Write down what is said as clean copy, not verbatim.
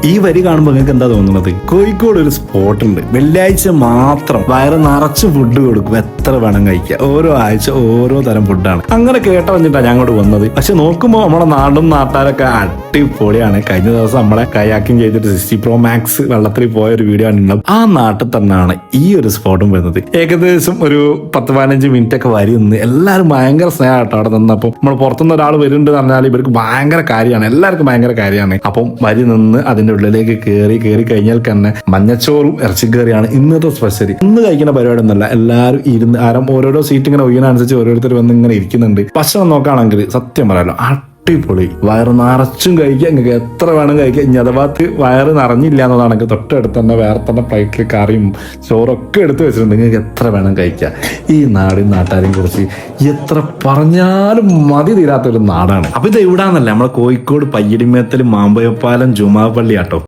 ഈ വരി കാണുമ്പോൾ നിങ്ങൾക്ക് എന്താ തോന്നുന്നത്? കോഴിക്കോട് ഒരു സ്പോട്ട് ഉണ്ട്, വെള്ളിയാഴ്ച മാത്രം വയറ് നിറച്ച് ഫുഡ് കൊടുക്കും, എത്ര വേണം കഴിക്കുക. ഓരോ ആഴ്ച ഓരോ തരം ഫുഡാണ്. അങ്ങനെ കേട്ട വന്നിട്ടാണ് ഞാൻ അങ്ങോട്ട് വന്നത്. പക്ഷെ നോക്കുമ്പോൾ നമ്മുടെ നാടും നാട്ടാരൊക്കെ അടിപൊളിയാണ്. കഴിഞ്ഞ ദിവസം നമ്മളെ കയാക്കിങ് ചെയ്തിട്ട് 60 Pro Max വെള്ളത്തിൽ പോയ ഒരു വീഡിയോ ആണ് ഉണ്ടാവും. ആ നാട്ടിൽ തന്നെയാണ് ഈ ഒരു സ്പോട്ടും വരുന്നത്. ഏകദേശം ഒരു 10-15 മിനിറ്റ് ഒക്കെ വരി നിന്ന് എല്ലാവരും ഭയങ്കര സ്നേഹമായിട്ടോ അവിടെ നിന്നപ്പോൾ. നമ്മൾ പുറത്തുനിന്ന് ഒരാൾ വരുന്നുണ്ട് എന്ന് പറഞ്ഞാൽ ഇവർക്ക് ഭയങ്കര കാര്യമാണ്, എല്ലാവർക്കും ഭയങ്കര കാര്യമാണ്. അപ്പം വരി നിന്ന് അതിന്റെ ഉള്ളിലേക്ക് കയറി കഴിഞ്ഞാൽ തന്നെ മഞ്ഞച്ചോറും ഇറച്ചിക്കറിയാണ് ഇന്നത്തെ സ്പെഷ്യൽ. ഇന്ന് കഴിക്കുന്ന പരിപാടി ഒന്നല്ല, എല്ലാവരും ഇരുന്ന് ഓരോരോ സീറ്റ് ഇങ്ങനെ ഒയ്യനുസരിച്ച് ഓരോരുത്തർ വന്ന് ഇങ്ങനെ ഇരിക്കുന്നുണ്ട്. ഭക്ഷണം നോക്കുകയാണെങ്കിൽ സത്യം പറയാലോ അടിപൊളി. വയറ് നിറച്ചും കഴിക്കുക, നിങ്ങൾക്ക് എത്ര വേണം കഴിക്കുക. ഇനി അഥവാ വയറ് നിറഞ്ഞില്ല എന്നതാണെങ്കിൽ തൊട്ടടുത്ത് തന്നെ വേറെ തന്നെ പ്ലേറ്റിൽ കറിയും ചോറൊക്കെ എടുത്ത് വെച്ചിട്ടുണ്ട്, നിങ്ങൾക്ക് എത്ര വേണം കഴിക്കുക. ഈ നാടും നാട്ടാരെയും കുറിച്ച് എത്ര പറഞ്ഞാലും മതി തീരാത്തൊരു നാടാണ്. അപ്പൊ ഇത് എവിടാന്നല്ലേ, നമ്മളെ കോഴിക്കോട് പയ്യടിമേത്തൽ മാമ്പഴപ്പാലം ജുമാ പള്ളി ആട്ടോ.